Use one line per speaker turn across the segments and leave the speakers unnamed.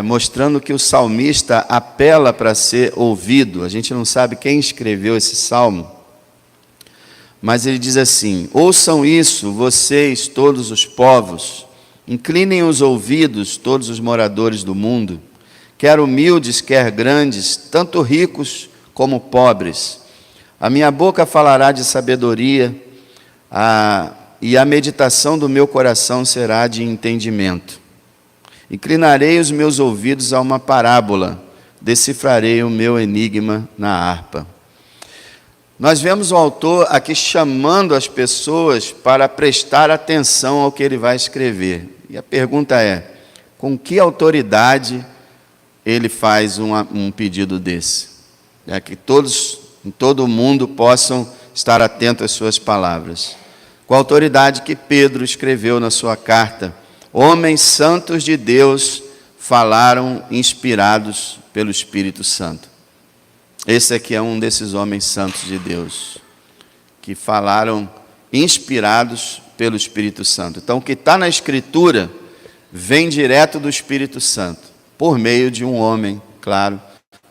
mostrando que o salmista apela para ser ouvido. A gente não sabe quem escreveu esse salmo, mas ele diz assim: ouçam isso, vocês, todos os povos, inclinem os ouvidos, todos os moradores do mundo, quer humildes, quer grandes, tanto ricos como pobres. A minha boca falará de sabedoria, e a meditação do meu coração será de entendimento. Inclinarei os meus ouvidos a uma parábola, decifrarei o meu enigma na harpa. Nós vemos o autor aqui chamando as pessoas para prestar atenção ao que ele vai escrever. E a pergunta é: com que autoridade ele faz um pedido desse? É que todos, em todo o mundo, possam estar atentos às suas palavras. Com a autoridade que Pedro escreveu na sua carta: homens santos de Deus falaram inspirados pelo Espírito Santo. Esse aqui é um desses homens santos de Deus, que falaram inspirados pelo Espírito Santo. Então, o que está na Escritura vem direto do Espírito Santo, por meio de um homem, claro,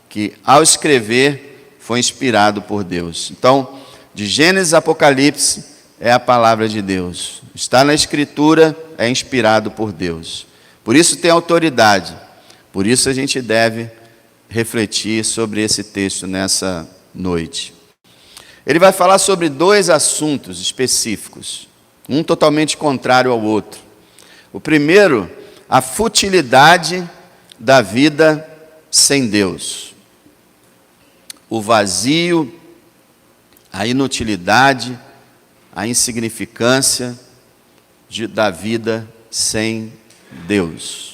que ao escrever foi inspirado por Deus. Então, de Gênesis a Apocalipse é a palavra de Deus. Está na Escritura, é inspirado por Deus. Por isso tem autoridade. Por isso a gente deve refletir sobre esse texto nessa noite. Ele vai falar sobre dois assuntos específicos, um totalmente contrário ao outro. O primeiro, a futilidade da vida sem Deus. O vazio, a inutilidade, a insignificância da vida sem Deus.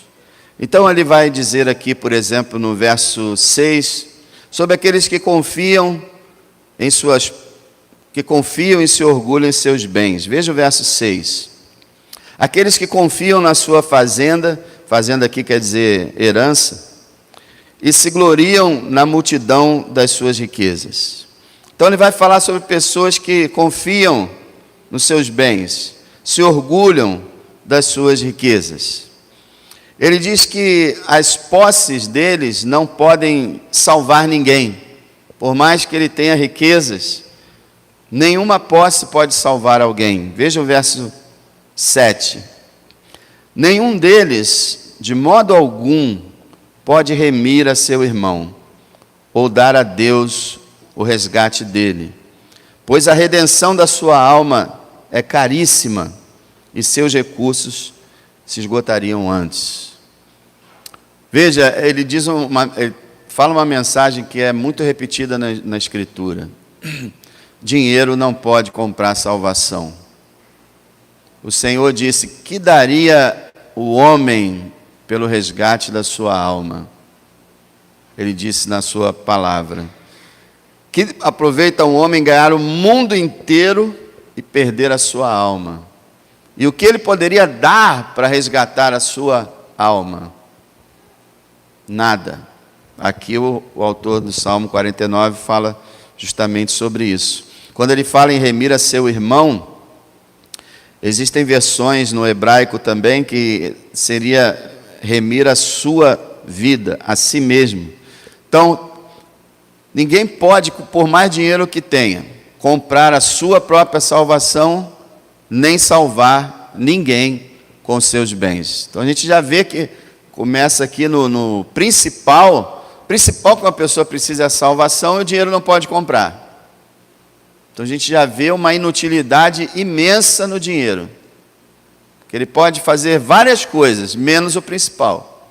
Então ele vai dizer aqui, por exemplo, no verso 6, sobre aqueles que confiam e se orgulham em seus bens. Veja o verso 6. Aqueles que confiam na sua fazenda, fazenda aqui quer dizer herança, e se gloriam na multidão das suas riquezas. Então ele vai falar sobre pessoas que confiam nos seus bens, se orgulham das suas riquezas. Ele diz que as posses deles não podem salvar ninguém. Por mais que ele tenha riquezas, nenhuma posse pode salvar alguém. Veja o verso 7. Nenhum deles, de modo algum, pode remir a seu irmão, ou dar a Deus o resgate dele, pois a redenção da sua alma é caríssima, e seus recursos se esgotariam antes. Veja, ele fala uma mensagem que é muito repetida na Escritura. Dinheiro não pode comprar salvação. O Senhor disse: que daria o homem pelo resgate da sua alma? Ele disse na sua palavra: que aproveita um homem ganhar o mundo inteiro e perder a sua alma? E o que ele poderia dar para resgatar a sua alma? Nada. Aqui o autor do Salmo 49 fala justamente sobre isso. Quando ele fala em remir a seu irmão, existem versões no hebraico também que seria remir a sua vida, a si mesmo. Então, ninguém pode, por mais dinheiro que tenha, comprar a sua própria salvação, nem salvar ninguém com seus bens. Então a gente já vê que começa aqui no principal que uma pessoa precisa é a salvação, e o dinheiro não pode comprar. Então a gente já vê uma inutilidade imensa no dinheiro, que ele pode fazer várias coisas, menos o principal,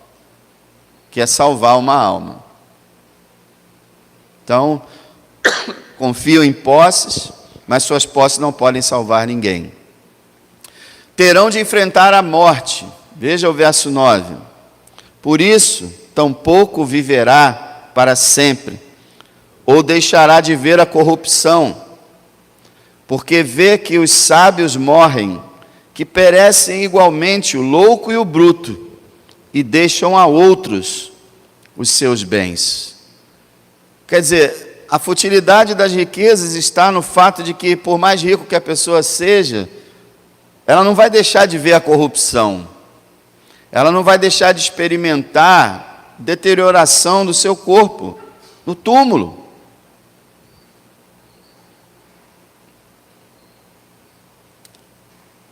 que é salvar uma alma. Então, confiam em posses, mas suas posses não podem salvar ninguém. Terão de enfrentar a morte. Veja o verso 9. Por isso, tampouco viverá para sempre, ou deixará de ver a corrupção, porque vê que os sábios morrem, que perecem igualmente o louco e o bruto, e deixam a outros os seus bens. Quer dizer, a futilidade das riquezas está no fato de que, por mais rico que a pessoa seja, ela não vai deixar de ver a corrupção. ela não vai deixar de experimentar deterioração do seu corpo no túmulo.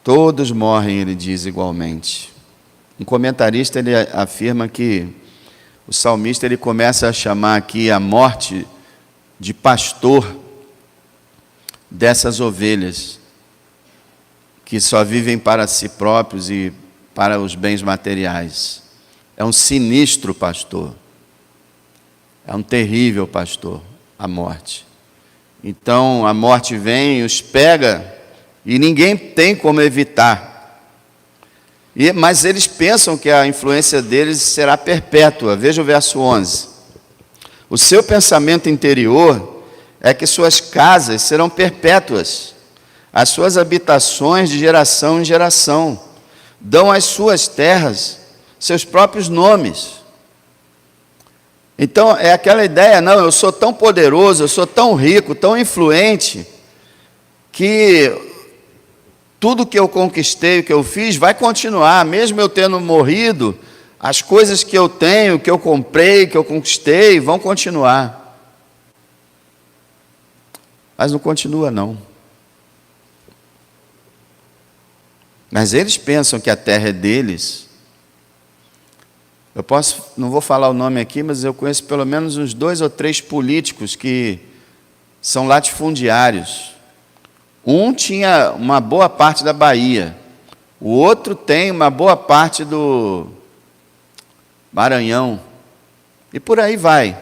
Todos morrem, ele diz igualmente. Um comentarista ele afirma que o salmista ele começa a chamar aqui a morte de pastor dessas ovelhas que só vivem para si próprios e para os bens materiais. É um sinistro pastor. É um terrível pastor, a morte. Então a morte vem, os pega e ninguém tem como evitar. Mas eles pensam que a influência deles será perpétua. Veja o verso 11. O seu pensamento interior é que suas casas serão perpétuas, as suas habitações de geração em geração. Dão às suas terras seus próprios nomes. Então é aquela ideia, não, eu sou tão poderoso, eu sou tão rico, tão influente, que tudo que eu conquistei, o que eu fiz, vai continuar, mesmo eu tendo morrido, as coisas que eu tenho, que eu comprei, que eu conquistei, vão continuar. Mas não continua, não. Mas eles pensam que a terra é deles. Não vou falar o nome aqui, mas eu conheço pelo menos uns 2 ou 3 políticos que são latifundiários. Um tinha uma boa parte da Bahia, o outro tem uma boa parte do Maranhão, e por aí vai.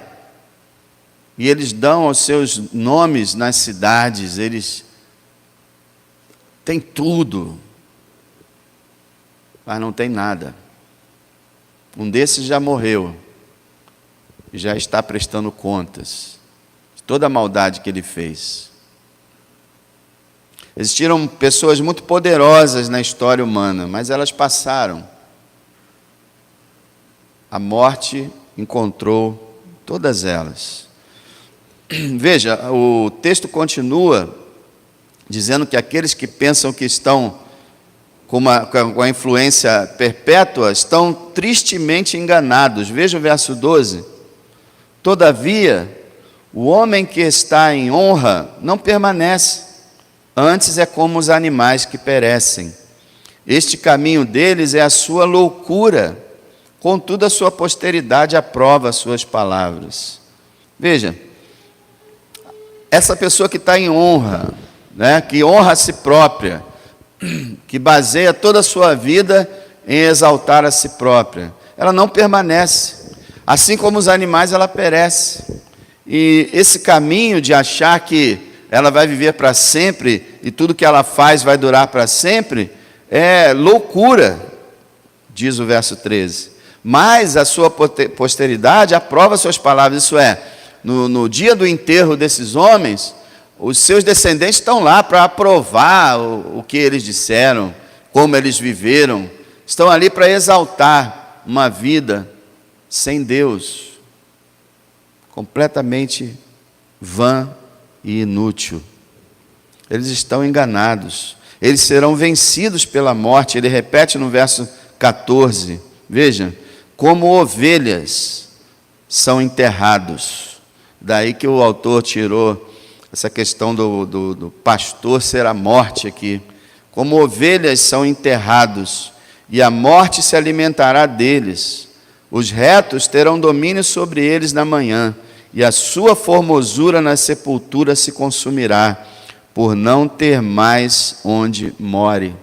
E eles dão os seus nomes nas cidades, eles têm tudo, mas não tem nada. Um desses já morreu e já está prestando contas de toda a maldade que ele fez. Existiram pessoas muito poderosas na história humana, mas elas passaram. A morte encontrou todas elas. Veja, o texto continua dizendo que aqueles que pensam que estão com a influência perpétua estão tristemente enganados. Veja o verso 12. Todavia, o homem que está em honra não permanece. Antes é como os animais que perecem. Este caminho deles é a sua loucura, contudo a sua posteridade aprova as suas palavras. Veja, essa pessoa que está em honra, né, que honra a si própria, que baseia toda a sua vida em exaltar a si própria, ela não permanece. Assim como os animais, ela perece. E esse caminho de achar que ela vai viver para sempre e tudo que ela faz vai durar para sempre, é loucura, diz o verso 13. Mas a sua posteridade aprova suas palavras, isso é, no dia do enterro desses homens, os seus descendentes estão lá para aprovar o que eles disseram, como eles viveram, estão ali para exaltar uma vida sem Deus, completamente vã e inútil. Eles estão enganados. Eles serão vencidos pela morte. Ele repete no verso 14. Veja, como ovelhas são enterrados. Daí que o autor tirou essa questão do pastor ser a morte aqui. Como ovelhas são enterrados, e a morte se alimentará deles. Os retos terão domínio sobre eles na manhã, e a sua formosura na sepultura se consumirá, por não ter mais onde more.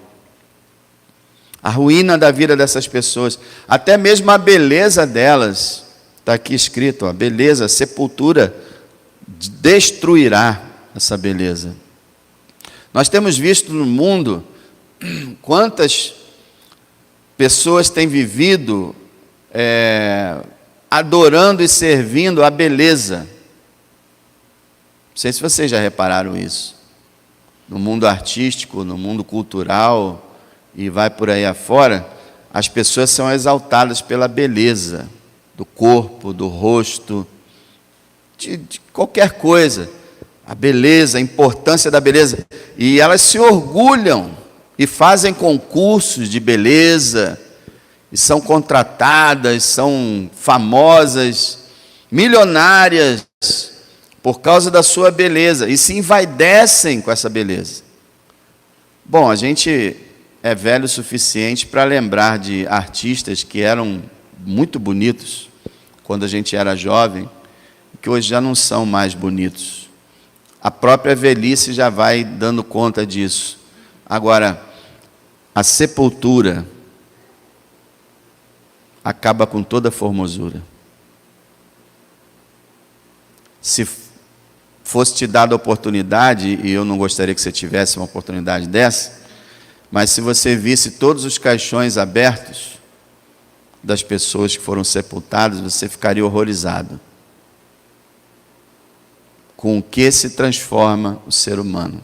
A ruína da vida dessas pessoas, até mesmo a beleza delas, está aqui escrito, a beleza, a sepultura destruirá essa beleza. Nós temos visto no mundo quantas pessoas têm vivido adorando e servindo a beleza. Não sei se vocês já repararam isso. No mundo artístico, no mundo cultural, e vai por aí afora, as pessoas são exaltadas pela beleza do corpo, do rosto, de qualquer coisa. A beleza, a importância da beleza. E elas se orgulham e fazem concursos de beleza. e são contratadas, são famosas, milionárias, por causa da sua beleza, e se envaidecem com essa beleza. Bom, a gente é velho o suficiente para lembrar de artistas que eram muito bonitos quando a gente era jovem, que hoje já não são mais bonitos. A própria velhice já vai dando conta disso. Agora, a sepultura acaba com toda a formosura. Se fosse te dada a oportunidade, e eu não gostaria que você tivesse uma oportunidade dessa, mas se você visse todos os caixões abertos das pessoas que foram sepultadas, você ficaria horrorizado com o que se transforma o ser humano.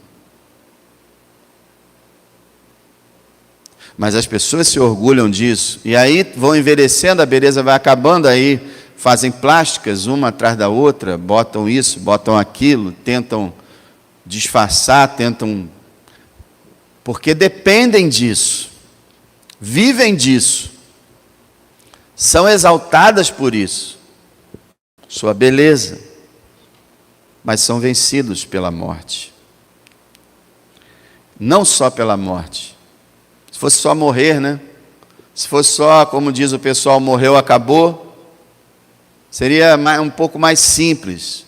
Mas as pessoas se orgulham disso, e aí vão envelhecendo, a beleza vai acabando, aí fazem plásticas uma atrás da outra, botam isso, botam aquilo, tentam disfarçar, porque dependem disso, vivem disso, são exaltadas por isso, sua beleza, mas são vencidos pela morte. Não só pela morte. Se fosse só morrer, né? Se fosse só, como diz o pessoal, morreu, acabou, seria um pouco mais simples.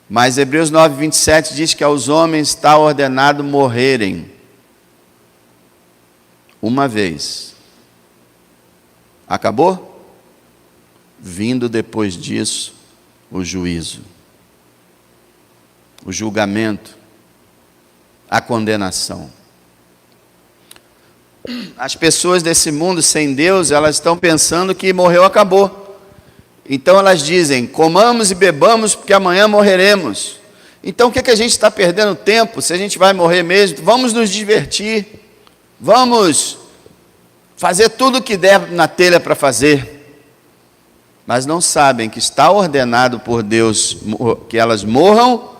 Mas Hebreus 9:27 diz que aos homens está ordenado morrerem uma vez. Acabou? Vindo depois disso o juízo, o julgamento, a condenação. As pessoas desse mundo sem Deus, elas estão pensando que morreu, acabou. Então elas dizem, comamos e bebamos porque amanhã morreremos. Então o que a gente está perdendo tempo, se a gente vai morrer mesmo? Vamos nos divertir, vamos fazer tudo o que der na telha para fazer. Mas não sabem que está ordenado por Deus que elas morram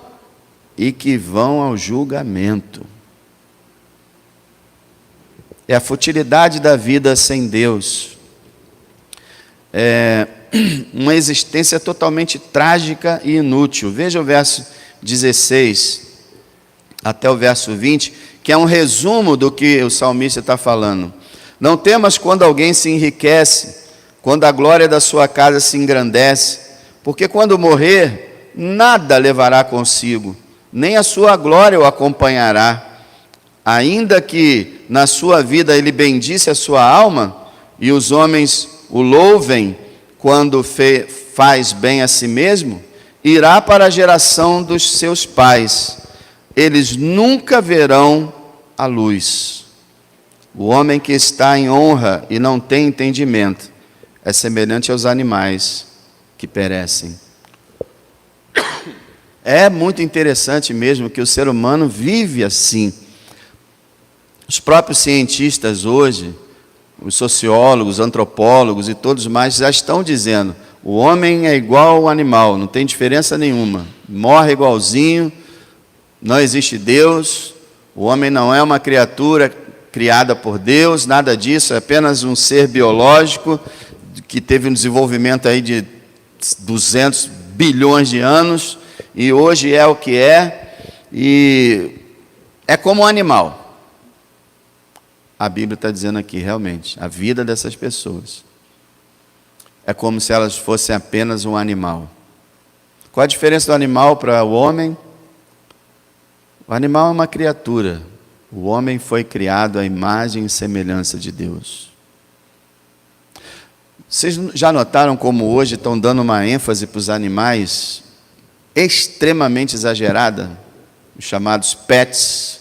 e que vão ao julgamento. É a futilidade da vida sem Deus. É uma existência totalmente trágica e inútil. Veja o verso 16 até o verso 20, que é um resumo do que o salmista está falando. Não temas quando alguém se enriquece, quando a glória da sua casa se engrandece, porque quando morrer, nada levará consigo, nem a sua glória o acompanhará. Ainda que na sua vida ele bendisse a sua alma, e os homens o louvem quando faz bem a si mesmo, irá para a geração dos seus pais. Eles nunca verão a luz. O homem que está em honra e não tem entendimento é semelhante aos animais que perecem. É muito interessante mesmo que o ser humano vive assim. Os próprios cientistas hoje, os sociólogos, antropólogos e todos mais já estão dizendo, o homem é igual ao animal, não tem diferença nenhuma, morre igualzinho, não existe Deus, o homem não é uma criatura criada por Deus, nada disso, é apenas um ser biológico que teve um desenvolvimento aí de 200 bilhões de anos e hoje é o que é, e é como um animal. A Bíblia está dizendo aqui, realmente, a vida dessas pessoas é como se elas fossem apenas um animal. Qual a diferença do animal para o homem? O animal é uma criatura. O homem foi criado à imagem e semelhança de Deus. Vocês já notaram como hoje estão dando uma ênfase para os animais extremamente exagerada? Os chamados pets.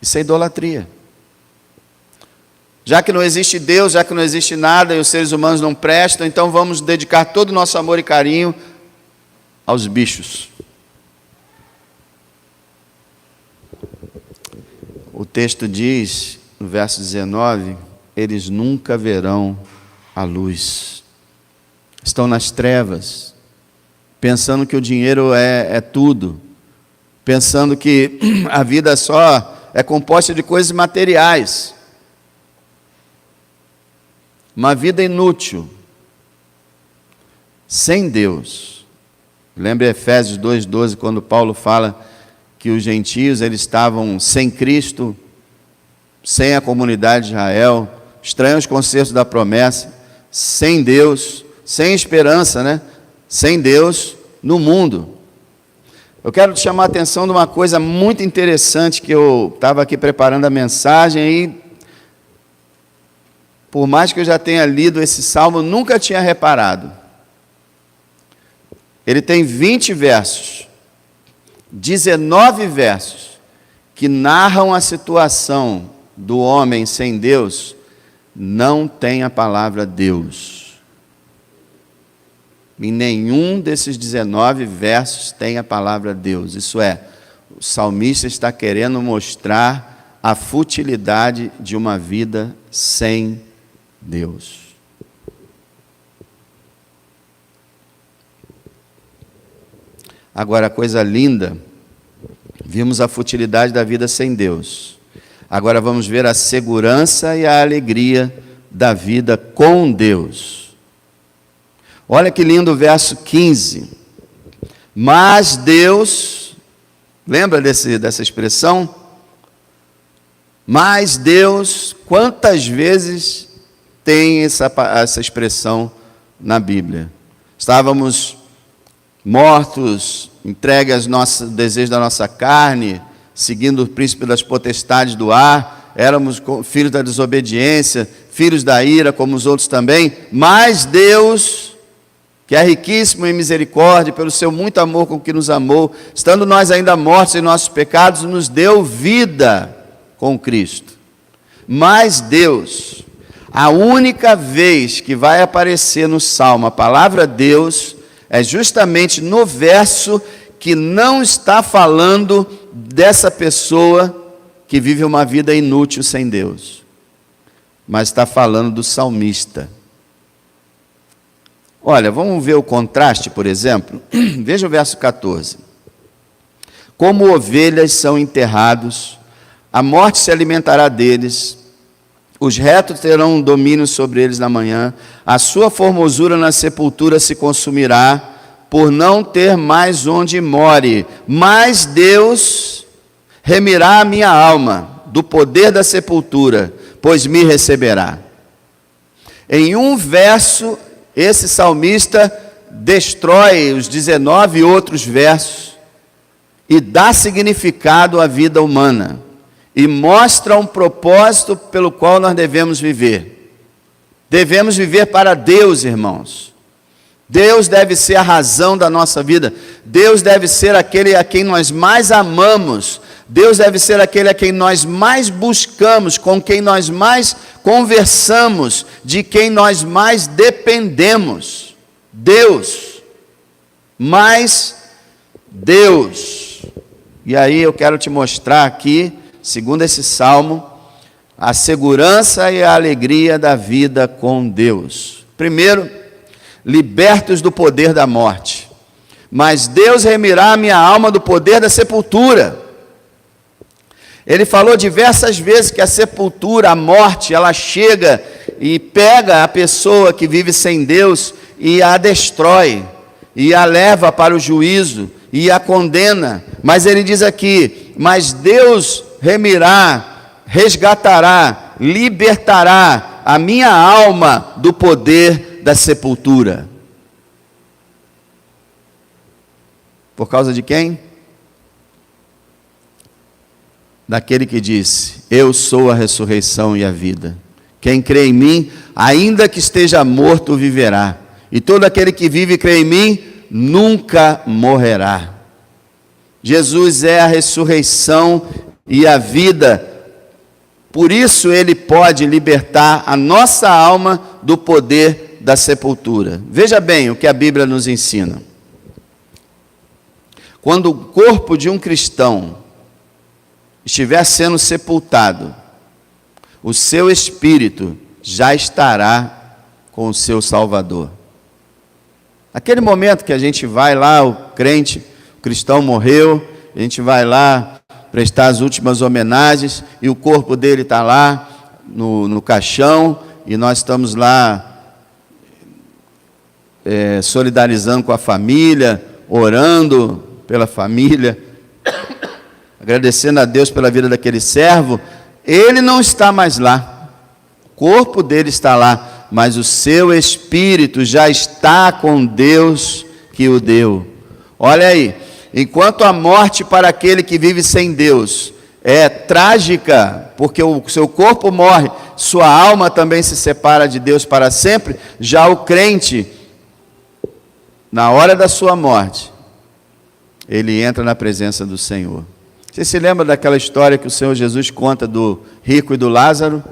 Isso é idolatria. Já que não existe Deus, já que não existe nada e os seres humanos não prestam, então vamos dedicar todo o nosso amor e carinho aos bichos. O texto diz, no verso 19, eles nunca verão a luz. Estão nas trevas, pensando que o dinheiro é tudo, pensando que a vida só é composta de coisas materiais. uma vida inútil, sem Deus. Lembra Efésios 2,12, quando Paulo fala que os gentios eles estavam sem Cristo, sem a comunidade de Israel, estranhos aos concertos da promessa, sem Deus, sem esperança, né? Sem Deus no mundo. Eu quero te chamar a atenção de uma coisa muito interessante que eu estava aqui preparando a mensagem e, por mais que eu já tenha lido esse salmo, eu nunca tinha reparado. Ele tem 20 versos, 19 versos, que narram a situação do homem sem Deus, não tem a palavra Deus. Em nenhum desses 19 versos tem a palavra Deus. Isso é, o salmista está querendo mostrar a futilidade de uma vida sem Deus. Agora, a coisa linda, vimos a futilidade da vida sem Deus. Agora vamos ver a segurança e a alegria da vida com Deus. Olha que lindo o verso 15. Mas Deus, lembra dessa expressão? Mas Deus, quantas vezes tem essa expressão na Bíblia? Estávamos mortos, entregues aos desejos da nossa carne, seguindo o príncipe das potestades do ar, éramos filhos da desobediência, filhos da ira, como os outros também, mas Deus, que é riquíssimo em misericórdia, pelo seu muito amor com que nos amou, estando nós ainda mortos em nossos pecados, nos deu vida com Cristo. Mas Deus, a única vez que vai aparecer no Salmo a palavra Deus, é justamente no verso que não está falando dessa pessoa que vive uma vida inútil sem Deus, mas está falando do salmista. Olha, vamos ver o contraste, por exemplo. Veja o verso 14. Como ovelhas são enterrados, a morte se alimentará deles, os retos terão domínio sobre eles na manhã, a sua formosura na sepultura se consumirá, por não ter mais onde more. Mas Deus remirá a minha alma do poder da sepultura, pois me receberá. Em um verso, esse salmista destrói os 19 outros versos e dá significado à vida humana e mostra um propósito pelo qual nós devemos viver. Devemos viver para Deus, irmãos. Deus deve ser a razão da nossa vida. Deus deve ser aquele a quem nós mais amamos. Deus deve ser aquele a quem nós mais buscamos, com quem nós mais conversamos, de quem nós mais dependemos. Deus. Mais Deus. E aí eu quero te mostrar aqui, segundo esse salmo, a segurança e a alegria da vida com Deus. Primeiro, libertos do poder da morte. Mas Deus remirá a minha alma do poder da sepultura. Ele falou diversas vezes que a sepultura, a morte, ela chega e pega a pessoa que vive sem Deus e a destrói, e a leva para o juízo, e a condena. Mas ele diz aqui, mas Deus remirá, resgatará, libertará a minha alma do poder da sepultura. Por causa de quem? Daquele que disse, eu sou a ressurreição e a vida. Quem crê em mim, ainda que esteja morto, viverá. E todo aquele que vive e crê em mim, nunca morrerá. Jesus é a ressurreição e a vida. Por isso ele pode libertar a nossa alma do poder da sepultura. Veja bem o que a Bíblia nos ensina. Quando o corpo de um cristão estiver sendo sepultado, o seu espírito já estará com o seu Salvador. Aquele momento que a gente vai lá, o crente, o cristão morreu, a gente vai lá prestar as últimas homenagens e o corpo dele está lá no caixão e nós estamos lá solidarizando com a família, orando pela família, agradecendo a Deus pela vida daquele servo. Ele não está mais lá, o corpo dele está lá, mas o seu espírito já está com Deus que o deu. Olha aí, enquanto a morte para aquele que vive sem Deus é trágica, porque o seu corpo morre, sua alma também se separa de Deus para sempre, já o crente, na hora da sua morte, ele entra na presença do Senhor. Você se lembra daquela história que o Senhor Jesus conta do rico e do Lázaro?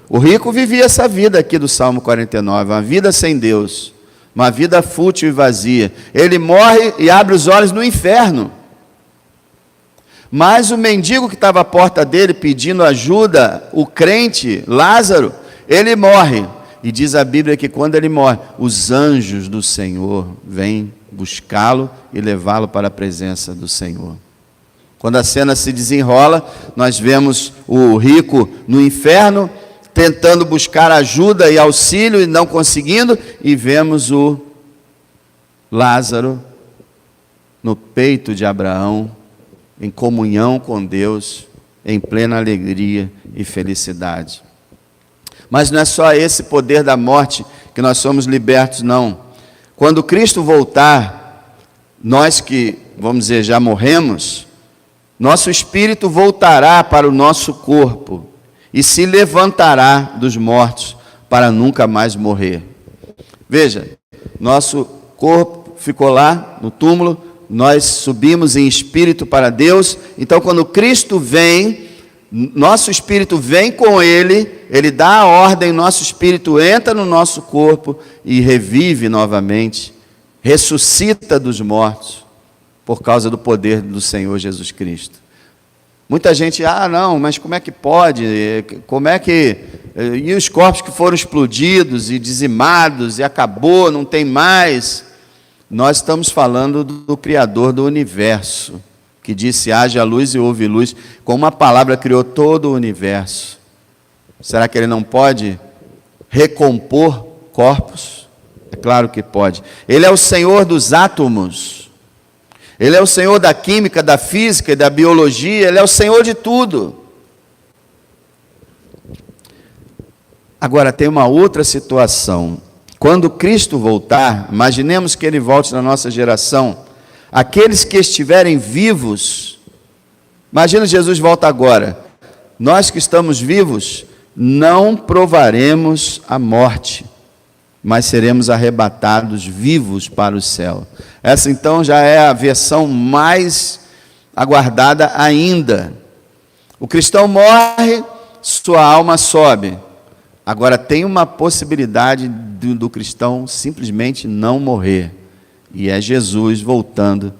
O rico vivia essa vida aqui do Salmo 49, uma vida sem Deus, uma vida fútil e vazia. Ele morre e abre os olhos no inferno. Mas o mendigo que estava à porta dele pedindo ajuda, o crente, Lázaro, ele morre. E diz a Bíblia que quando ele morre, os anjos do Senhor vêm buscá-lo e levá-lo para a presença do Senhor. Quando a cena se desenrola, nós vemos o rico no inferno, tentando buscar ajuda e auxílio e não conseguindo, e vemos o Lázaro no peito de Abraão, em comunhão com Deus, em plena alegria e felicidade. Mas não é só esse poder da morte que nós somos libertos, não. Quando Cristo voltar, nós que, vamos dizer, já morremos, nosso espírito voltará para o nosso corpo e se levantará dos mortos para nunca mais morrer. Veja, nosso corpo ficou lá no túmulo, nós subimos em espírito para Deus, então quando Cristo vem, nosso espírito vem com Ele, Ele dá a ordem, nosso espírito entra no nosso corpo e revive novamente, ressuscita dos mortos, por causa do poder do Senhor Jesus Cristo. Muita gente, não, mas como é que pode? Como é que... E os corpos que foram explodidos e dizimados e acabou, não tem mais. Nós estamos falando do Criador do universo, que disse, haja luz e houve luz. Com uma palavra criou todo o universo. Será que Ele não pode recompor corpos? É claro que pode. Ele é o Senhor dos átomos. Ele é o Senhor da química, da física e da biologia. Ele é o Senhor de tudo. Agora, tem uma outra situação. Quando Cristo voltar, imaginemos que Ele volte na nossa geração, aqueles que estiverem vivos, imagina Jesus volta agora, nós que estamos vivos, não provaremos a morte, mas seremos arrebatados vivos para o céu. Essa então já é a versão mais aguardada ainda. O cristão morre, sua alma sobe. Agora tem uma possibilidade do cristão simplesmente não morrer, e é Jesus voltando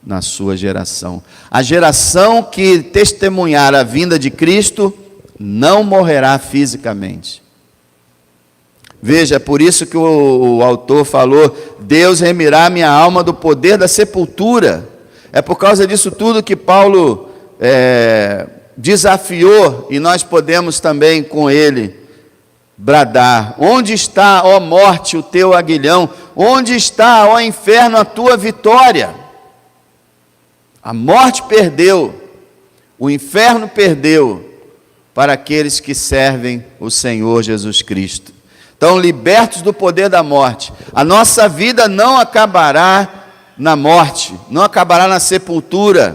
na sua geração. A geração que testemunhar a vinda de Cristo não morrerá fisicamente. Veja, é por isso que o autor falou, Deus remirá minha alma do poder da sepultura. É por causa disso tudo que Paulo desafiou, e nós podemos também com ele bradar, onde está, ó morte, o teu aguilhão? Onde está, ó inferno, a tua vitória? A morte perdeu, o inferno perdeu, para aqueles que servem o Senhor Jesus Cristo. Então, libertos do poder da morte, a nossa vida não acabará na morte, não acabará na sepultura.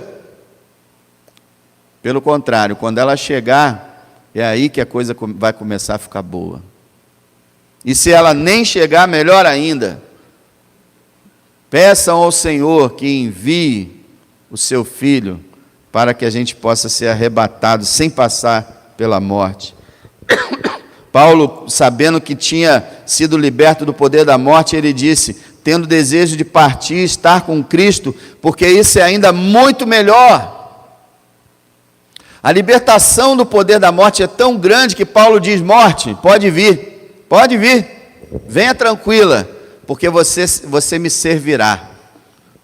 Pelo contrário, quando ela chegar, é aí que a coisa vai começar a ficar boa. E se ela nem chegar, melhor ainda. Peçam ao Senhor que envie o seu Filho, para que a gente possa ser arrebatado sem passar pela morte. Paulo, sabendo que tinha sido liberto do poder da morte, ele disse, tendo desejo de partir e estar com Cristo, porque isso é ainda muito melhor. A libertação do poder da morte é tão grande que Paulo diz, morte, pode vir, venha tranquila, porque você me servirá,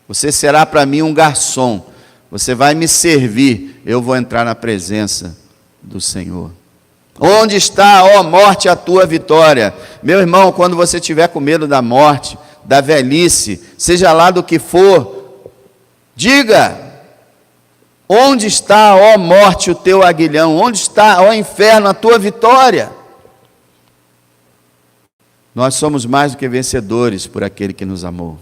você será para mim um garçom, você vai me servir, eu vou entrar na presença do Senhor. Onde está, ó morte, a tua vitória? Meu irmão, quando você estiver com medo da morte, da velhice, seja lá do que for, diga: onde está, ó morte, o teu aguilhão? Onde está, ó inferno, a tua vitória? Nós somos mais do que vencedores por aquele que nos amou.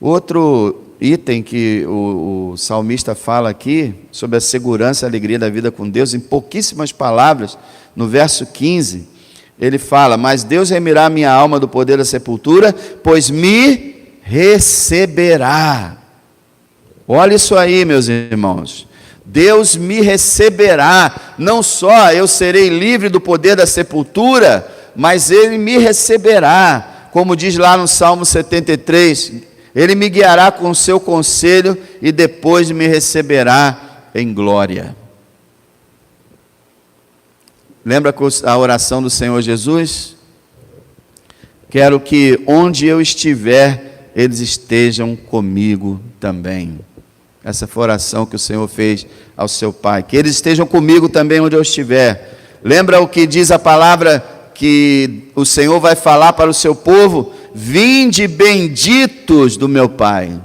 Outro item que o salmista fala aqui, sobre a segurança e a alegria da vida com Deus, em pouquíssimas palavras, no verso 15, ele fala: mas Deus remirá minha alma do poder da sepultura, pois me receberá. Olha isso aí, meus irmãos. Deus me receberá. Não só eu serei livre do poder da sepultura, mas Ele me receberá. Como diz lá no Salmo 73, Ele me guiará com o seu conselho e depois me receberá em glória. Lembra a oração do Senhor Jesus? Quero que onde eu estiver, eles estejam comigo também. Essa foi a oração que o Senhor fez ao seu Pai. Que eles estejam comigo também onde eu estiver. Lembra o que diz a palavra que o Senhor vai falar para o seu povo? Vinde benditos do meu Pai.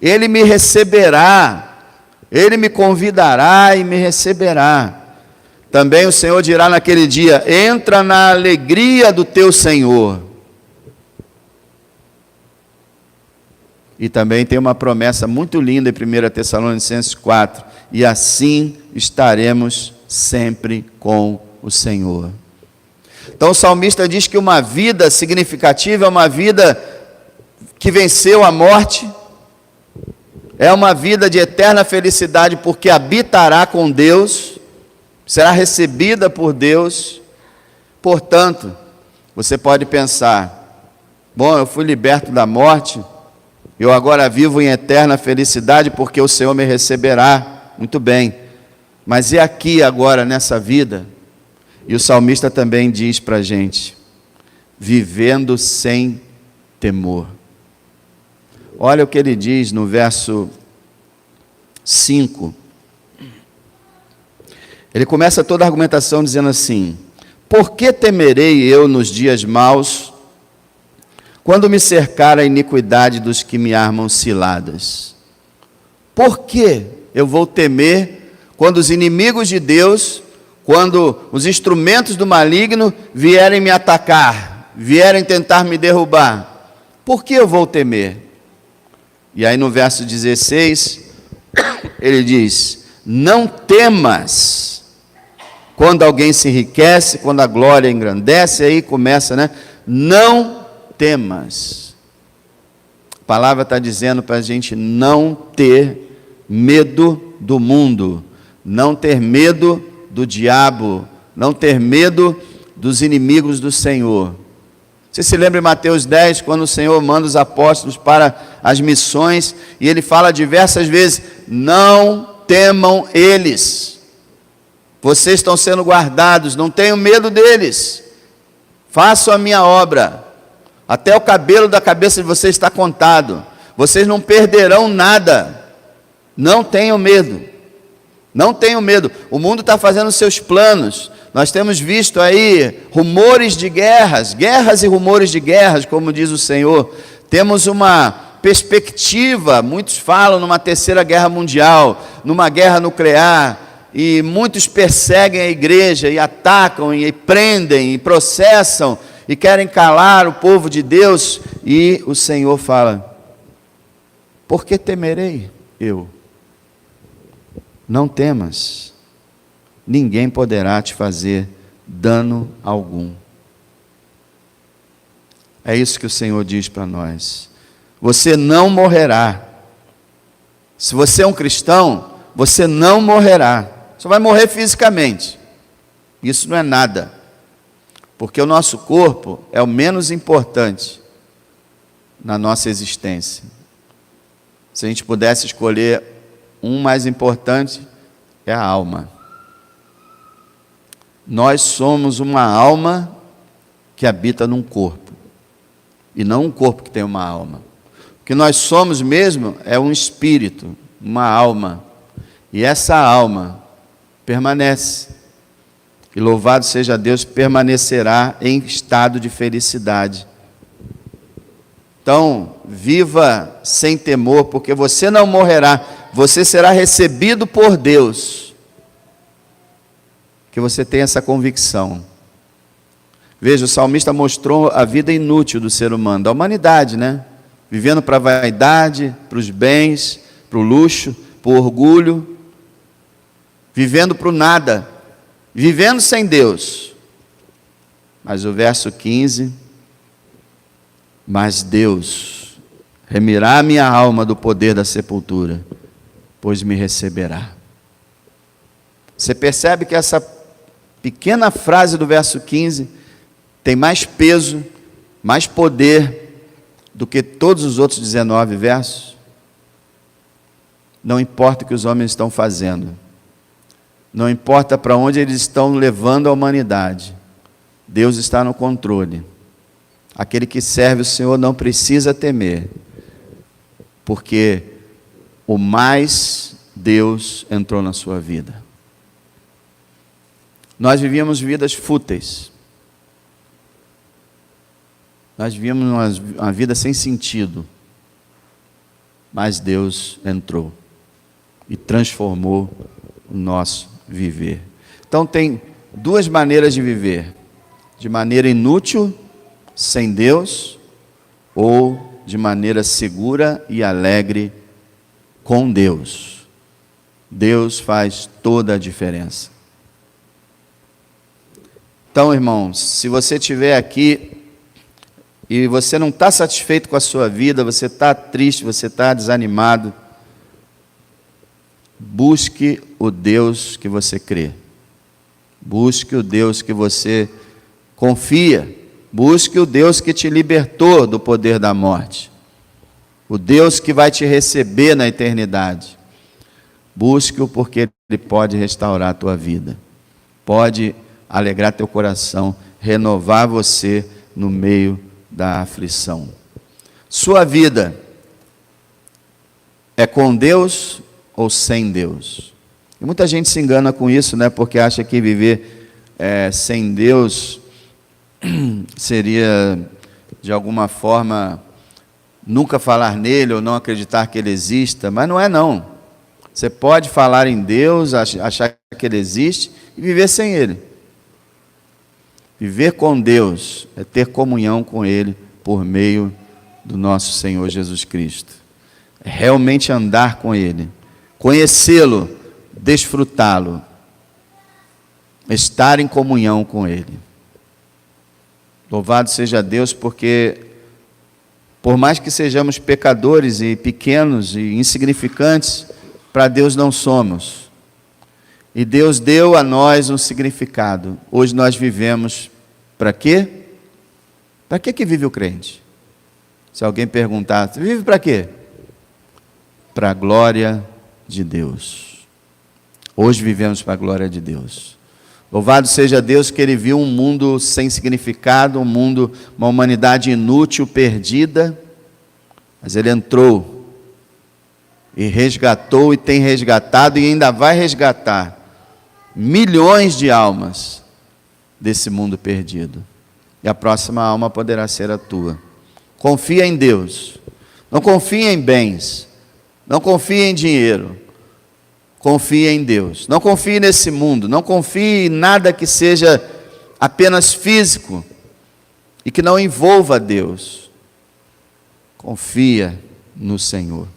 Ele me receberá. Ele me convidará e me receberá. Também o Senhor dirá naquele dia: entra na alegria do teu Senhor. E também tem uma promessa muito linda em 1 Tessalonicenses 4. E assim estaremos sempre com o Senhor. Então o salmista diz que uma vida significativa é uma vida que venceu a morte, é uma vida de eterna felicidade, porque habitará com Deus, será recebida por Deus. Portanto, você pode pensar: bom, eu fui liberto da morte, eu agora vivo em eterna felicidade porque o Senhor me receberá. Muito bem, mas e aqui agora nessa vida? E o salmista também diz para a gente: vivendo sem temor. Olha o que ele diz no verso 5. Ele começa toda a argumentação dizendo assim: por que temerei eu nos dias maus, quando me cercar a iniquidade dos que me armam ciladas? Por que eu vou temer quando os inimigos de Deus, quando os instrumentos do maligno vierem me atacar, vierem tentar me derrubar? Por que eu vou temer? E aí no verso 16, ele diz: não temas quando alguém se enriquece, quando a glória engrandece. Aí começa, né? Não temas. A palavra está dizendo para a gente não ter medo do mundo, não ter medo do diabo, não ter medo dos inimigos do Senhor. Você se lembra em Mateus 10, quando o Senhor manda os apóstolos para as missões, e Ele fala diversas vezes: não temam eles, vocês estão sendo guardados, não tenham medo deles, façam a minha obra, até o cabelo da cabeça de vocês está contado, vocês não perderão nada, não tenham medo, não tenham medo. O mundo está fazendo seus planos, nós temos visto aí rumores de guerras, guerras e rumores de guerras, como diz o Senhor. Temos uma perspectiva, muitos falam numa terceira guerra mundial, numa guerra nuclear, e muitos perseguem a igreja, e atacam, e prendem, e processam, e querem calar o povo de Deus, e o Senhor fala: por que temerei eu? Não temas, ninguém poderá te fazer dano algum. É isso que o Senhor diz para nós. Você não morrerá. Se você é um cristão, você não morrerá. Só vai morrer fisicamente. Isso não é nada, porque o nosso corpo é o menos importante na nossa existência. Se a gente pudesse escolher um mais importante, é a alma. Nós somos uma alma que habita num corpo, e não um corpo que tem uma alma. O que nós somos mesmo é um espírito, uma alma. E essa alma permanece. E louvado seja Deus, permanecerá em estado de felicidade. Então, viva sem temor, porque você não morrerá, você será recebido por Deus. Que você tenha essa convicção. Veja, o salmista mostrou a vida inútil do ser humano, da humanidade, né? Vivendo para a vaidade, para os bens, para o luxo, para o orgulho, vivendo para o nada, vivendo sem Deus. Mas o verso 15, mas Deus remirá a minha alma do poder da sepultura, pois me receberá. Você percebe que essa pequena frase do verso 15 tem mais peso, mais poder do que todos os outros 19 versos? Não importa o que os homens estão fazendo, não importa para onde eles estão levando a humanidade, Deus está no controle. Aquele que serve o Senhor não precisa temer, porque o mais Deus entrou na sua vida. Nós vivíamos vidas fúteis, nós vivíamos uma vida sem sentido, mas Deus entrou e transformou o nosso viver. Então tem duas maneiras de viver: de maneira inútil, sem Deus, ou de maneira segura e alegre com Deus. Deus faz toda a diferença. Então, irmãos, se você estiver aqui e você não está satisfeito com a sua vida, você está triste, você está desanimado, busque o Deus que você crê. Busque o Deus que você confia. Busque o Deus que te libertou do poder da morte. O Deus que vai te receber na eternidade. Busque-o porque Ele pode restaurar a tua vida. Pode alegrar teu coração, renovar você no meio da aflição. Sua vida é com Deus ou sem Deus? E muita gente se engana com isso, né? Porque acha que viver sem Deus seria, de alguma forma, nunca falar nele ou não acreditar que ele exista, mas não é não. Você pode falar em Deus, achar que ele existe e viver sem ele. Viver com Deus é ter comunhão com ele por meio do nosso Senhor Jesus Cristo. É realmente andar com ele, conhecê-lo, desfrutá-lo, estar em comunhão com ele. Louvado seja Deus, porque por mais que sejamos pecadores e pequenos e insignificantes, para Deus não somos. E Deus deu a nós um significado. Hoje nós vivemos para quê? Para que vive o crente? Se alguém perguntar, você vive para quê? Para a glória de Deus. Hoje vivemos para a glória de Deus. Louvado seja Deus que Ele viu um mundo sem significado, um mundo, uma humanidade inútil, perdida, mas Ele entrou e resgatou e tem resgatado e ainda vai resgatar milhões de almas desse mundo perdido. E a próxima alma poderá ser a tua. Confia em Deus. Não confia em bens. Não confia em dinheiro. Confia em Deus. Não confie nesse mundo. Não confie em nada que seja apenas físico e que não envolva Deus. Confia no Senhor.